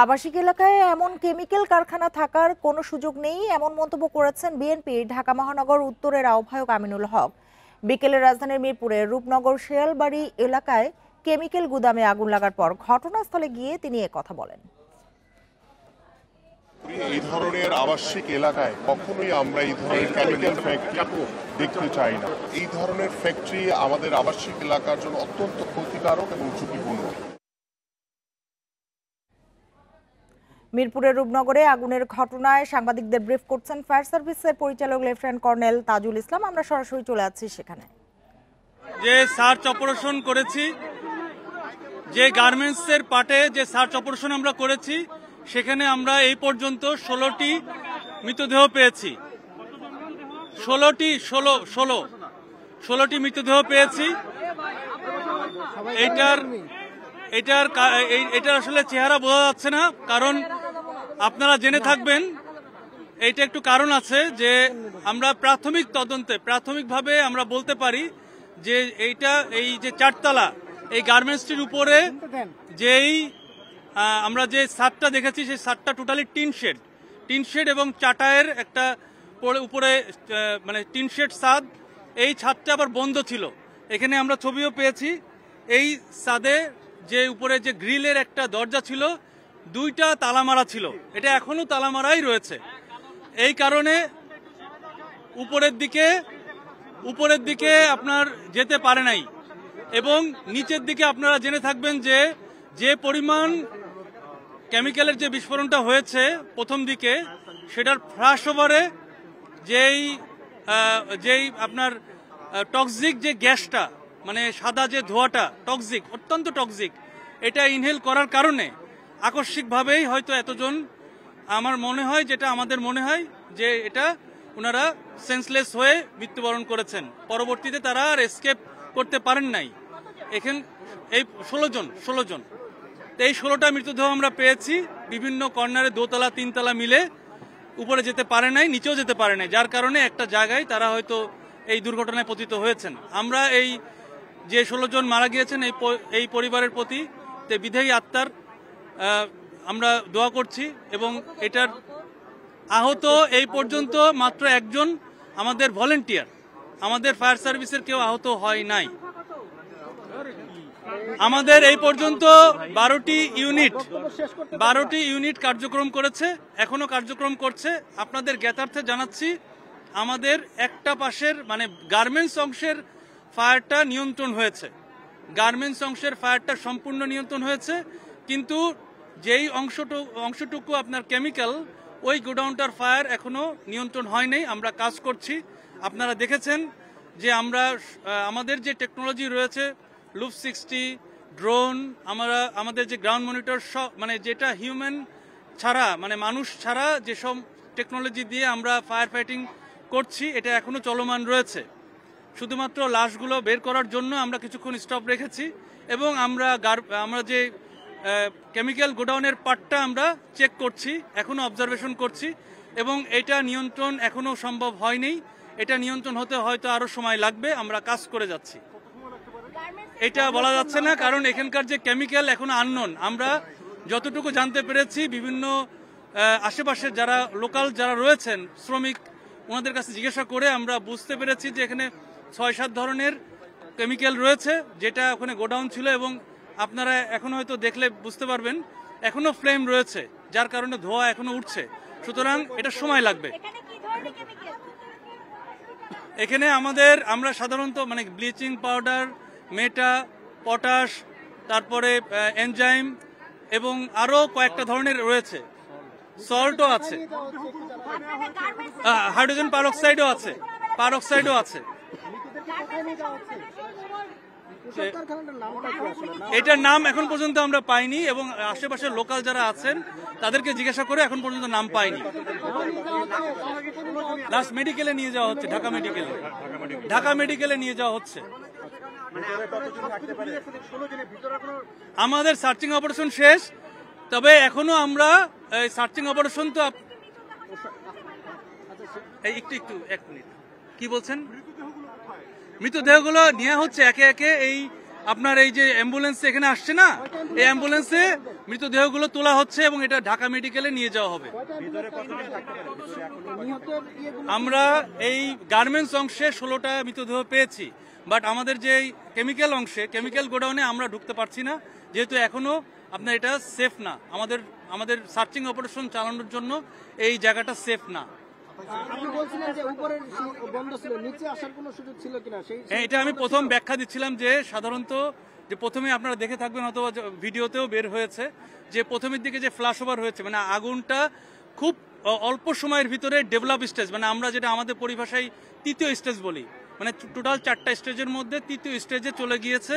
আবাসিক এলাকায় এমন কেমিক্যাল কারখানা থাকার কোনো সুযোগ নেই, এমন মন্তব্য করেছেন বিএনপির ঢাকা মহানগর উত্তরের আহ্বায়ক আমিনুল হক। বিকেলে রাজধানীর মিরপুরের রূপনগর শেয়ালবাড়ি এলাকায় কেমিক্যাল গুদামে আগুন লাগার পর ঘটনাস্থলে গিয়ে তিনি কথা বলেন। এই ধরনের আবাসিক এলাকায় কখনোই আমরা এই ধরনের কেমিক্যাল ফ্যাক্টরি দেখতে চাই না। এই ধরনের ফ্যাক্টরি আমাদের আবাসিক এলাকার জন্য অত্যন্ত ক্ষতিকারক এবং ঝুঁকিপূর্ণ। মিরপুরের রূপনগরে আগুনের ঘটনায় সাংবাদিকদের ব্রিফ করছেন ফায়ার সার্ভিসের পরিচালক লেফটেন্যান্ট কর্নেল তাজুল ইসলাম। আমরা সরাসরি চলে যাচ্ছি সেখানে। যে সার্চ অপারেশন করেছি, যে গার্মেন্টসের পার্টে যে সার্চ অপারেশন আমরা করেছি, সেখানে আমরা এই পর্যন্ত 16টি মৃতদেহ পেয়েছি। 16টি মৃতদেহ পেয়েছি। এটার আসলে চেহারা বোঝা যাচ্ছে না, কারণ আপনারা জেনে থাকবেন এইটা একটু কারণ আছে যে আমরা প্রাথমিক তদন্তে প্রাথমিকভাবে আমরা বলতে পারি যে এই যে চারতলা এই গার্মেন্টসটির উপরে যেই আমরা যে ছাদটা দেখেছি সেই ছাদটা টোটালি টিন শেড এবং চাটায়ের একটা উপরে মানে টিন শেড ছাদ। এই ছাদটা আবার বন্ধ ছিল। এখানে আমরা ছবিও পেয়েছি। এই ছাদে যে উপরে যে গ্রিলের একটা দরজা ছিল, 2টা তালা মারা ছিল। এটা এখনো তালা মারাই রয়েছে। এই কারণে উপরের দিকে আপনার যেতে পারে নাই। এবং নিচের দিকে আপনারা জেনে থাকবেন যে পরিমাণ কেমিক্যালের যে বিস্ফোরণটা হয়েছে প্রথম দিকে, সেটার ফ্ল্যাশ ওভারে যেই আপনার টক্সিক যে গ্যাসটা, মানে সাদা যে ধোঁয়াটা টক্সিক, অত্যন্ত টক্সিক, এটা ইনহেল করার কারণে আকস্মিকভাবেই হয়তো এতজন, আমার মনে হয়, যেটা আমাদের মনে হয় যে এটা ওনারা সেন্সলেস হয়ে মৃত্যুবরণ করেছেন। পরবর্তীতে তারা আর এসকেপ করতে পারেন নাই। এখানে এই 16 জন এই 16টা মৃতদেহ আমরা পেয়েছি। বিভিন্ন কর্নারে 2তলা 3তলা মিলে উপরে যেতে পারে নাই, নিচেও যেতে পারে নাই, যার কারণে একটা জায়গায় তারা হয়তো এই দুর্ঘটনায় পতিত হয়েছেন। আমরা এই যে 16 জন মারা গিয়েছেন এই পরিবারের প্রতি বিধায়ী আত্মার আমরা দোয়া করছি। এবং এটার আহত এই পর্যন্ত মাত্র একজন আমাদের ভলেন্টিয়ার, আমাদের ফায়ার সার্ভিসের কেউ আহত হয় নাই। আমাদের এই পর্যন্ত 12টি ইউনিট কার্যক্রম করেছে, এখনো কার্যক্রম করছে। আপনাদের জ্ঞাতার্থে জানাচ্ছি, আমাদের একটা পাশের মানে গার্মেন্টস অংশের ফায়ারটা নিয়ন্ত্রণ হয়েছে, সম্পূর্ণ নিয়ন্ত্রণ হয়েছে। কিন্তু যেই অংশটুকু আপনার কেমিক্যাল, ওই গোডাউনটার ফায়ার এখনো নিয়ন্ত্রণ হয় নাই। আমরা কাজ করছি। আপনারা দেখেছেন যে আমাদের যে টেকনোলজি রয়েছে, লুপ 60, ড্রোন, আমাদের যে গ্রাউন্ড মনিটর, মানে যেটা হিউম্যান ছাড়া, মানে মানুষ ছাড়া যেসব টেকনোলজি দিয়ে আমরা ফায়ার ফাইটিং করছি, এটা এখনো চলমান রয়েছে। শুধুমাত্র লাশগুলো বের করার জন্য আমরা কিছুক্ষণ স্টপ রেখেছি। এবং আমরা যে কেমিক্যাল গোডাউনের পার্টটা আমরা চেক করছি, এখনো অবজারভেশন করছি। এবং এটা নিয়ন্ত্রণ এখনো সম্ভব হয়নি। এটা নিয়ন্ত্রণ হতে হয়তো আরো সময় লাগবে। আমরা কাজ করে যাচ্ছি। এটা বলা যাচ্ছে না, কারণ এখানকার যে কেমিক্যাল এখনো আননোন। আমরা যতটুকু জানতে পেরেছি, বিভিন্ন আশেপাশের যারা লোকাল যারা রয়েছেন শ্রমিক, ওনাদের কাছে জিজ্ঞাসা করে আমরা বুঝতে পেরেছি যে এখানে 6-7 ধরনের কেমিক্যাল রয়েছে, যেটা ওখানে গোডাউন ছিল। এবং আপনারা এখন হয়তো দেখলে বুঝতে পারবেন এখনো ফ্লেম রয়েছে, যার কারণে ধোঁয়া এখনো উঠছে। সুতরাং এটা সময় লাগবে। এখানে আমরা সাধারণত মানে ব্লিচিং পাউডার, মেটা, পটাশ, তারপরে এনজাইম এবং আরো কয়েকটা ধরনের রয়েছে। সল্টও আছে, হাইড্রোজেন পারঅক্সাইডও আছে। এটার নাম এখন পর্যন্ত আমরা পাইনি, এবং আশেপাশের লোকাল যারা আছেন তাদেরকে জিজ্ঞাসা করে এখন পর্যন্ত নাম পাইনি। লাস্ট মেডিকেলে নিয়ে যাওয়া হচ্ছে, ঢাকা মেডিকেলে নিয়ে যাওয়া হচ্ছে। আমাদের সার্চিং অপারেশন শেষ, তবে এখনো আমরা সার্চিং অপারেশন তো একটু 1 মিনিট, কি বলছেন? মৃতদেহগুলো নেওয়া হচ্ছে একে একে। এই আপনার এই যে অ্যাম্বুলেন্স এখানে আসছে না, এই অ্যাম্বুলেন্সে মৃতদেহগুলো তোলা হচ্ছে এবং এটা ঢাকা মেডিকেলে নিয়ে যাওয়া হবে। আমরা এই গার্মেন্টস অংশে 16টা মৃতদেহ পেয়েছি, বাট আমাদের যে কেমিক্যাল অংশে, কেমিক্যাল গোডাউনে আমরা ঢুকতে পারছি না, যেহেতু এখনো আপনার এটা সেফ না। আমাদের সার্চিং অপারেশন চালানোর জন্য এই জায়গাটা সেফ না। আপনি বলছিলেন যে উপরের বন্ধ ছিল, নিচে আসার কোনো সুযোগ ছিল কিনা? এটা আমি প্রথম ব্যাখ্যা দিচ্ছিলাম যে সাধারণত যে প্রথমে আপনারা দেখে থাকবেন অথবা ভিডিওতেও বের হয়েছে যে প্রথমের দিকে যে ফ্ল্যাশ ওভার হয়েছে, মানে আগুনটা খুব অল্প সময়ের ভিতরে ডেভেলপ স্টেজ, মানে আমরা যেটা আমাদের পরিভাষায় তৃতীয় স্টেজ বলি, মানে টোটাল 4টা স্টেজের মধ্যে তৃতীয় স্টেজে চলে গিয়েছে,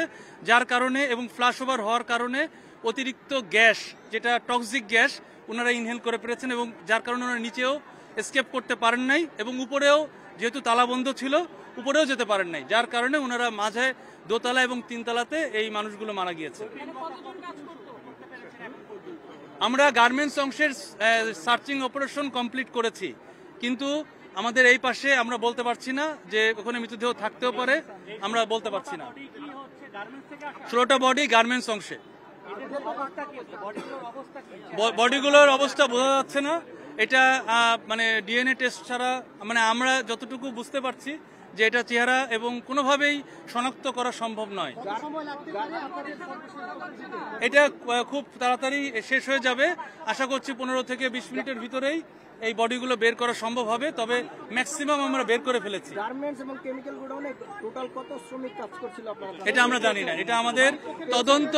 যার কারণে এবং ফ্ল্যাশ ওভার হওয়ার কারণে অতিরিক্ত গ্যাস, যেটা টক্সিক গ্যাস, ওনারা ইনহেল করে পেরেছেন এবং যার কারণে ওনারা নিচেও এসকেপ করতে পারেন নাই এবং উপরেও যেহেতু তালাবন্ধ ছিল উপরেও যেতে পারেন নাই, যার কারণে ওনারা মাঝে দোতলা এবং 3তলাতে এই মানুষগুলো মারা গিয়েছে। আমরা গার্মেন্টস অংশের সার্চিং অপারেশন কমপ্লিট করেছি, কিন্তু আমাদের এই পাশে আমরা বলতে পারছি না যে ওখানে মৃতদেহ থাকতেও পারে, আমরা বলতে পারছি না। 16টা বডি গার্মেন্টস অংশে। বডিগুলোর অবস্থা বোঝা যাচ্ছে না, এটা মানে ডিএনএ টেস্ট ছাড়া, মানে আমরা যতটুকু বুঝতে পারছি যে এটা চেহারা এবং কোনোভাবেই শনাক্ত করা সম্ভব নয়। এটা খুব তাড়াতাড়ি শেষ হয়ে যাবে, আশা করছি 15 থেকে 20 মিনিটের ভিতরেই এই বডিগুলো বের করা সম্ভব হবে, তবে ম্যাক্সিমাম আমরা বের করে ফেলেছি। গার্মেন্টস এবং কেমিক্যাল গোডাউনে টোটাল কত শ্রমিক কাজ করছিল আপনারা? এটা আমরা জানি না, এটা আমাদের তদন্ত।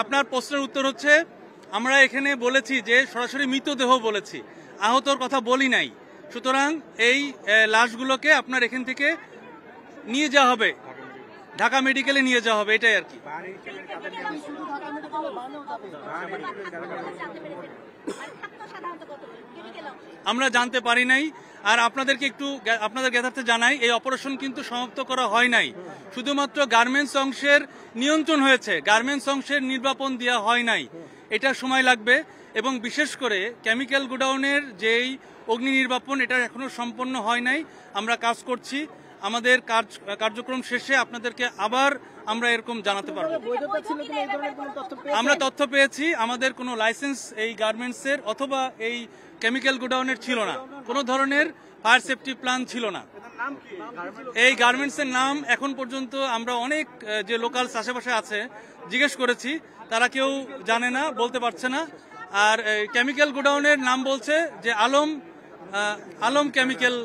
আপনার প্রশ্নের উত্তর হচ্ছে, আমরা এখানে বলেছি যে সরাসরি মৃতদেহ বলেছি, আহতর কথা বলি নাই। সুতরাং এই লাশগুলোকে আপনার এখান থেকে নিয়ে যাওয়া হবে, ঢাকা মেডিকেলে নিয়ে যাওয়া হবে, এটাই আর কি। আমরা জানতে পারি নাই। আর আপনাদেরকে একটু আপনাদের জ্ঞাতার্থে জানাই, এই অপারেশন কিন্তু সমাপ্ত করা হয় নাই, শুধুমাত্র গার্মেন্টস অংশের নিয়ন্ত্রণ হয়েছে, গার্মেন্টস অংশের নির্বাপন দেওয়া হয় নাই। এটা সময় লাগবে এবং বিশেষ করে কেমিক্যাল গোডাউনের যেই অগ্নি নির্বাপন, এটা এখনো সম্পন্ন হয় নাই। আমরা কাজ করছি, আমাদের কার্যক্রম শেষে আপনাদেরকে আবার আমরা এরকম জানাতে পারবো। আমরা তথ্য পেয়েছি, আমাদের কোনো লাইসেন্স এই গার্মেন্টসের অথবা এই কেমিক্যাল গোডাউনের ছিল না, কোনো ধরনের ফায়ার সেফটি প্ল্যান ছিল না। এই গার্মেন্টসের নাম এখন পর্যন্ত আমরা অনেক যে লোকাল আশেপাশে আছে জিজ্ঞেস করেছি, তারা কেউ জানে না, বলতে পারছে না। আর কেমিক্যাল গোডাউনের নাম বলছে যে আলম কেমিক্যাল,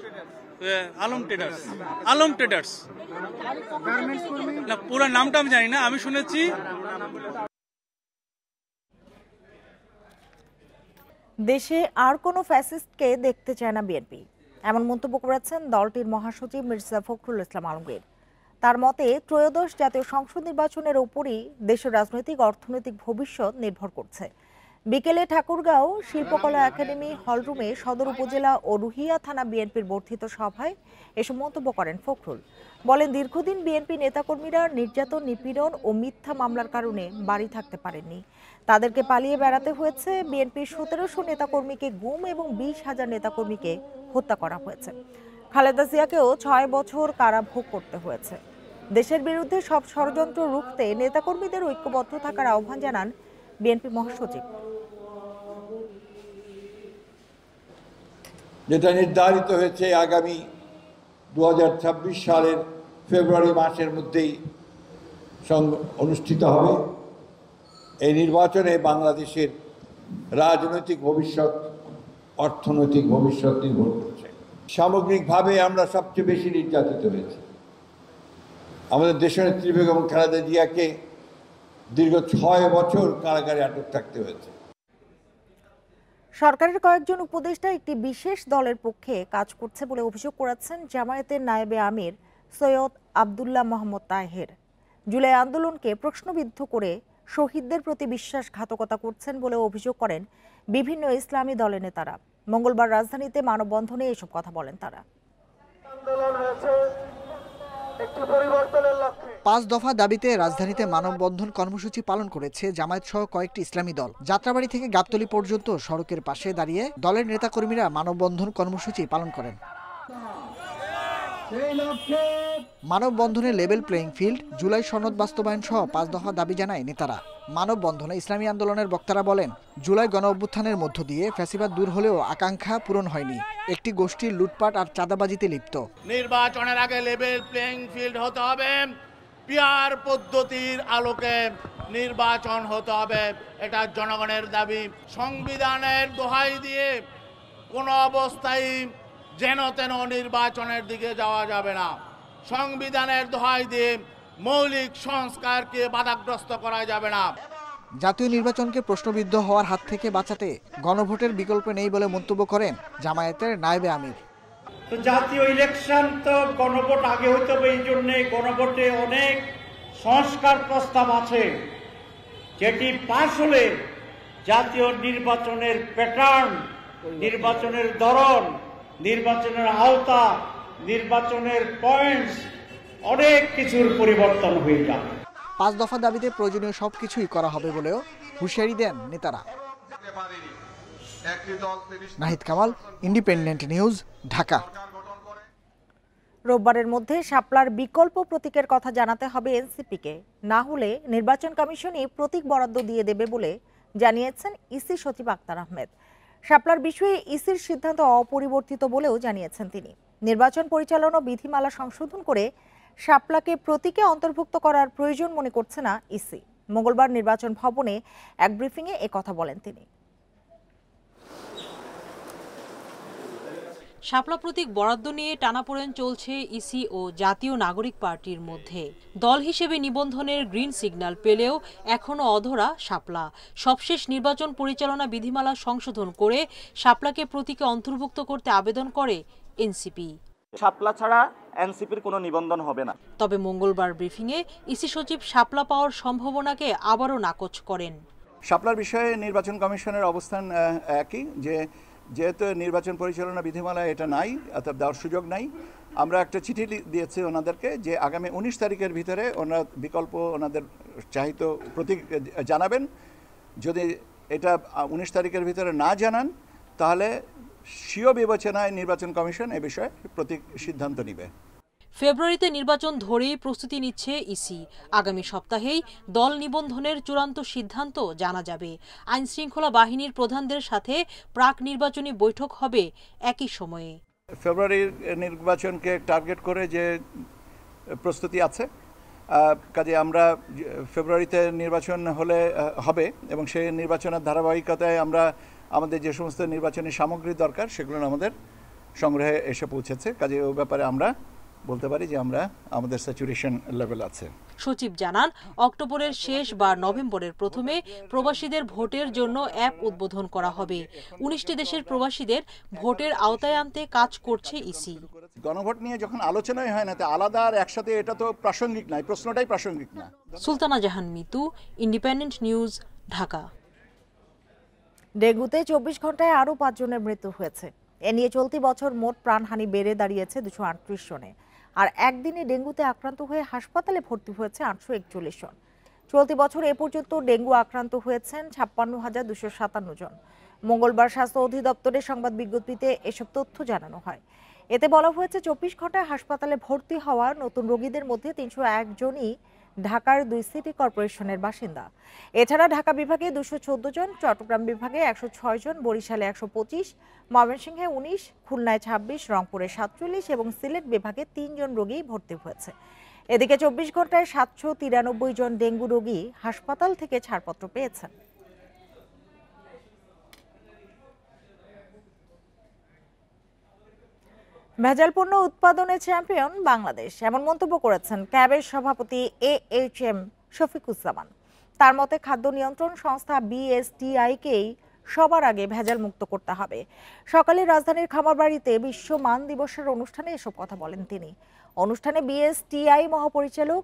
আলম ট্রেডার্স। না, পুরো নামটা আমি জানি না, আমি শুনেছি। দেশে আর কোনো ফ্যাসিস্টকে দেখতে চায় না বিএনপি, এমন মন্তব্য করেছেন দলটির মহাসচিব মির্জা ফখরুল ইসলাম আলমগীর। তার মতে ত্রয়োদশ জাতীয় সংসদ নির্বাচনের উপরই দেশের রাজনৈতিক অর্থনৈতিক ভবিষ্যৎ নির্ভর করছে। বিকেলে ঠাকুরগাঁও শিল্পকলা একাডেমি হলরুমে সদর উপজেলা ও রুহিয়া থানা বিএনপির বর্ধিত সভায় এসব মন্তব্য করেন ফখরুল। বলেন, দীর্ঘদিন বিএনপি নেতাকর্মীরা নির্যাতন, নিপীড়ন ও মিথ্যা মামলার কারণে বাড়ি থাকতে পারেননি, তাদেরকে পালিয়ে বেড়াতে হয়েছে। বিএনপির 1700 নেতাকর্মীকে গুম এবং 20,000 নেতাকর্মীকে হত্যা করা হয়েছে। খালেদা জিয়াকেও 6 বছর কারাভোগ করতে হয়েছে। দেশের বিরুদ্ধে সব ষড়যন্ত্র রুখতে নেতাকর্মীদের ঐক্যবদ্ধ থাকার আহ্বান জানান বিএনপি মহাসচিব। যেটা নির্ধারিত হয়েছে আগামী 2026 সালের ফেব্রুয়ারি মাসের মধ্যেই অনুষ্ঠিত হবে। এই নির্বাচনে বাংলাদেশের রাজনৈতিক ভবিষ্যৎ, অর্থনৈতিক ভবিষ্যৎ নির্ভর করছে। সামগ্রিকভাবে আমরা সবচেয়ে বেশি নির্যাতিত হয়েছি। আমাদের দেশনেত্রী বেগম খালেদা জিয়াকে দীর্ঘ 6 বছর কারাগারে আটক থাকতে হয়েছে। সরকারের কয়েকজন উপদেষ্টা একটি বিশেষ দলের পক্ষে কাজ করছে বলে অভিযোগ করেছেন জামায়াতের নায়েবে আমির সৈয়দ আব্দুল্লাহ মোহাম্মদ তাহের। জুলাই আন্দোলনকে প্রশ্নবিদ্ধ করে শহীদদের প্রতি বিশ্বাসঘাতকতা করছেন বলে অভিযোগ করেন বিভিন্ন ইসলামী দলের নেতারা। মঙ্গলবার রাজধানীতে মানববন্ধনে এসব কথা বলেন তারা। 5 দফা দাবিতে রাজধানীতে মানববন্ধন কর্মসূচি পালন করেছে জামায়াত সহ কয়েকটি ইসলামী দল। যাত্রাবাড়ি থেকে গাবতলী পর্যন্ত সড়কের পাশে দাঁড়িয়ে দলের নেতাকর্মীরা মানববন্ধন কর্মসূচি পালন করেন। মানববন্ধনে লেভেল প্লেইং ফিল্ড, জুলাই সনদ বাস্তবায়ন সহ 5 দফা দাবি জানায় নেতারা। মানববন্ধনে ইসলামী আন্দোলনের বক্তারা বলেন, জুলাই গণ অভ্যুত্থানের মধ্য দিয়ে ফ্যাসিবাদ দূর হলেও আকাঙ্ক্ষা পূরণ হয়নি। একটি গোষ্ঠীর লুটপাট আর চাঁদাবাজিতে লিপ্ত। নির্বাচনের আগে লেভেল প্লেইং ফিল্ড হতে হবে, পিয়ার পদ্ধতির আলোকে নির্বাচন হতে হবে, এটা জনগণের দাবি। সংবিধানের দোহাই দিয়ে কোনো অবস্থায় যেন তেন নির্বাচনের দিকে যাওয়া যাবে না। সংবিধানের দোহাই দিয়ে মৌলিক সংস্কারকে বাধাগ্রস্ত করা যাবে না। জাতীয় নির্বাচনকে প্রশ্নবিদ্ধ হওয়ার হাত থেকে বাঁচাতে গণভোটের বিকল্প নেই বলে মন্তব্য করেন জামায়াতের নায়েবে আমির। তো জাতীয় ইলেকশন তো গণভোট আগে হইতে হবে, এই জন্য গণভোটে অনেক সংস্কার প্রস্তাব আছে, যেটি পাশ হলে জাতীয় নির্বাচনের প্যাটার্ন, নির্বাচনের ধরন, নির্বাচনের আওতা, নির্বাচনের পয়েন্টস অনেক কিছুর পরিবর্তন হয়ে যাবে। 5 দফা দাবিতে প্রয়োজনীয় সবকিছুই করা হবে বলেও হুঁশিয়ারি দেন নেতারা। Nahid Kamal, independent news, Dhaka. রোববারের মধ্যে শাপলার বিকল্প প্রতীকের কথা জানাতে হবে এনসিপিকে, না হলে নির্বাচন কমিশনই প্রতীক বরাদ্দ দিয়ে দেবে বলে জানিয়েছেন ইসি সচিব আক্তার আহমেদ। শাপলার বিষয়ে ইসির সিদ্ধান্ত অপরিবর্তিত বলেও জানিয়েছেন তিনি। নির্বাচন পরিচালনা বিধিমালা সংশোধন করে শাপলাকে প্রতীকে অন্তর্ভুক্ত করার প্রয়োজন মনে করছে না ইসি। মঙ্গলবার নির্বাচন ভবনে এক ব্রিফিংয়ে একথা বলেন তিনি। শাপলা প্রতীক বরাদ্দ নিয়ে টানাপোড়েন চলছে ইসি ও জাতীয় নাগরিক পার্টির মধ্যে। দল হিসেবে নিবন্ধনের গ্রিন সিগন্যাল পেলেও এখনো অধরা শাপলা। সবশেষ নির্বাচন পরিচালনা বিধিমালা সংশোধন করে শাপলাকে প্রতীকে অন্তর্ভুক্ত করতে আবেদন করে এনসিপি। শাপলা ছাড়া এনসিপির কোনো নিবন্ধন হবে না। তবে মঙ্গলবার ব্রিফিংয়ে ইসি সচিব শাপলা পাওয়ার সম্ভাবনাকে আবারও নাকচ করেন। শাপলার বিষয়ে নির্বাচন কমিশনের অবস্থান একই, যেহেতু নির্বাচন পরিচালনা বিধিমালা এটা নাই, অর্থাৎ দেওয়ার সুযোগ নাই। আমরা একটা চিঠি দিয়েছি ওনাদেরকে যে আগামী 19 তারিখের ভিতরে ওনারা বিকল্প ওনাদের চাহিত প্রতীক জানাবেন। যদি এটা 19 তারিখের ভিতরে না জানান তাহলে স্বীয় বিবেচনায় নির্বাচন কমিশন এ বিষয়ে প্রতীক সিদ্ধান্ত নেবে। ফেব্রুয়ারিতে নির্বাচন ধরেই প্রস্তুতি নিচ্ছে ইসি। আগামী সপ্তাহেই দল নিবন্ধনের চূড়ান্ত সিদ্ধান্ত জানা যাবে। আইন শৃঙ্খলা বাহিনীর প্রধানদের সাথে প্রাক নির্বাচনী বৈঠক হবে একই সময়ে। ফেব্রুয়ারির নির্বাচনকে টার্গেট করে যে প্রস্তুতি আছে, কাজে আমরা ফেব্রুয়ারিতে নির্বাচন হবে এবং সেই নির্বাচনের ধারাবাহিকতায় আমরা আমাদের যে সমস্ত নির্বাচনী সামগ্রী দরকার সেগুলো আমাদের সংগ্রহে এসে পৌঁছেছে। কাজে ওই ব্যাপারে আমরা বলতে পারি যে আমরা আমাদের স্যাচুরেশন লেভেল আছে। সচিব জানান, অক্টোবরের শেষ বা নভেম্বরের প্রথমে প্রবাসীদের ভোটের জন্য অ্যাপ উদ্বোধন করা হবে। 19টি দেশের প্রবাসীদের ভোটের আওতায় আনতে কাজ করছে ইসি। গণভোট নিয়ে যখন আলোচনাই হয় না, তো আলাদা আর একসাথে এটা তো প্রাসঙ্গিক নয়, প্রশ্নটাই প্রাসঙ্গিক না। সুলতানা জাহান মিতু, ইন্ডিপেন্ডেন্ট নিউজ, ঢাকা। ডেঙ্গুতে 24 ঘন্টায় আরও 5 জনের মৃত্যু হয়েছে। এ নিয়ে চলতি বছর মোট প্রাণহানি বেড়ে দাঁড়িয়েছে 238 জনে। আর একদিনে ডেঙ্গুতে আক্রান্ত হয়ে হাসপাতালে ভর্তি হয়েছে 841 জন। চলতি বছর এ পর্যন্ত ডেঙ্গু আক্রান্ত হয়েছেন 56,257 জন। মঙ্গলবার স্বাস্থ্য অধিদপ্তরের সংবাদ বিজ্ঞপ্তিতে এসব তথ্য জানানো হয়। এতে বলা হয়েছে 24 ঘন্টায় হাসপাতালে ভর্তি হওয়া নতুন রোগীদের মধ্যে 301 জনই ঢাকার 2 সিটি কর্পোরেশনের বাসিন্দা। এছাড়া ঢাকা বিভাগে 214 জন, চট্টগ্রাম বিভাগে 106 জন, বরিশালে 125, ময়মনসিংহে 19, খুলনায় 26, রংপুরে 47 এবং সিলেট বিভাগে 3 জন রোগী ভর্তি হয়েছে। এদিকে 24 ঘন্টায় 793 জন ডেঙ্গু রোগী হাসপাতাল থেকে ছাড়পত্র পেয়েছেন। ভেজাল পণ্য উৎপাদনে চ্যাম্পিয়ন বাংলাদেশ, এমন মন্তব্য করেছেন ক্যাবের সভাপতি AHM শফিকুজ্জামান। তার মতে খাদ্য নিয়ন্ত্রণ সংস্থা BSTI-কেই সবার আগে ভেজাল মুক্ত করতে হবে। সকালে রাজধানীর খামারবাড়িতে বিশ্ব মান দিবসের অনুষ্ঠানে এসব কথা বলেন তিনি। অনুষ্ঠানে বিএসটিআই মহাপরিচালক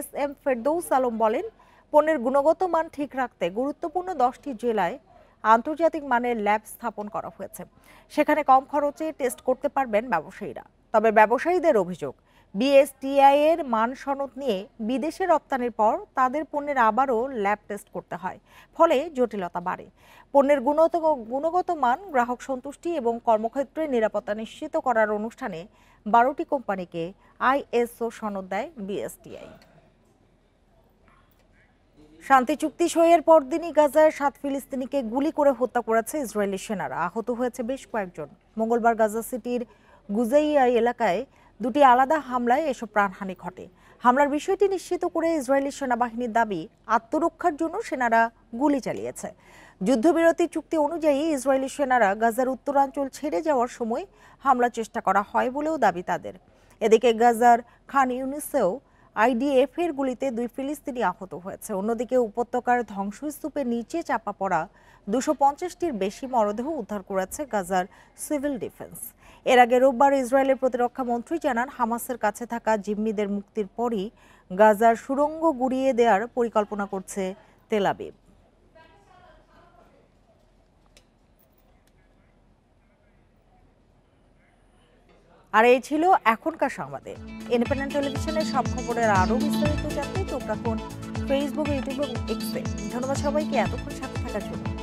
SM ফেরদৌস আলম বলেন, পণ্যের গুণগত মান ঠিক রাখতে গুরুত্বপূর্ণ 10টি জেলায় আন্তর্জাতিক মানের ল্যাব স্থাপন করা হয়েছে। সেখানে কম খরচে টেস্ট করতে পারবেন ব্যবসায়ীরা। তবে ব্যবসায়ীদের অভিযোগ, বিএসটিআই এর মান সনদ নিয়ে বিদেশে রপ্তানির পর তাদের পণ্যের আবারও ল্যাব টেস্ট করতে হয়, ফলে জটিলতা বাড়ে। পণ্যের গুণগত মান, গ্রাহক সন্তুষ্টি এবং কর্মক্ষেত্রে নিরাপত্তা নিশ্চিত করার অনুষ্ঠানে 12টি কোম্পানিকে ISO সনদ দেয় বিএসটিআই। শান্তি চুক্তি সইয়ের পরদিনই গাজায় 7 ফিলিস্তিনিকে গুলি করে হত্যা করেছে ইসরায়েলি সেনারা। আহত হয়েছে বেশ কয়েকজন। মঙ্গলবার গাজা সিটির গুজাইয়া এলাকায় 2টি আলাদা হামলায় এসব প্রাণহানি ঘটে। হামলার বিষয়টি নিশ্চিত করে ইসরায়েলি সেনাবাহিনীর দাবি, আত্মরক্ষার জন্য সেনারা গুলি চালিয়েছে। যুদ্ধবিরতি চুক্তি অনুযায়ী ইসরায়েলি সেনারা গাজার উত্তরাঞ্চল ছেড়ে যাওয়ার সময় হামলার চেষ্টা করা হয় বলেও দাবি তাদের। এদিকে গাজার খান ইউনিসেও IDF এর গুলিতে 2 ফিলিস্তিনি আহত হয়েছে। অন্যদিকে উপত্যকার ধ্বংসস্তূপের নিচে চাপা পড়া 250টির বেশি মরদেহ উদ্ধার করেছে গাজার সিভিল ডিফেন্স। এর আগে রোববার ইসরায়েলের প্রতিরক্ষা মন্ত্রী জানান, হামাসের কাছে থাকা জিম্মিদের মুক্তির পরই গাজার সুড়ঙ্গ গুড়িয়ে দেওয়ার পরিকল্পনা করছে তেল আবিব। আর এই ছিল এখনকার সংবাদে। ইন্ডিপেন্ডেন্ট টেলিভিশনের সব খবরের আরও বিস্তারিত জানতে চোখ রাখুন ফেসবুক, ইউটিউব এবং এক্সে। ধন্যবাদ সবাইকে এতক্ষণ সাথে থাকার জন্য।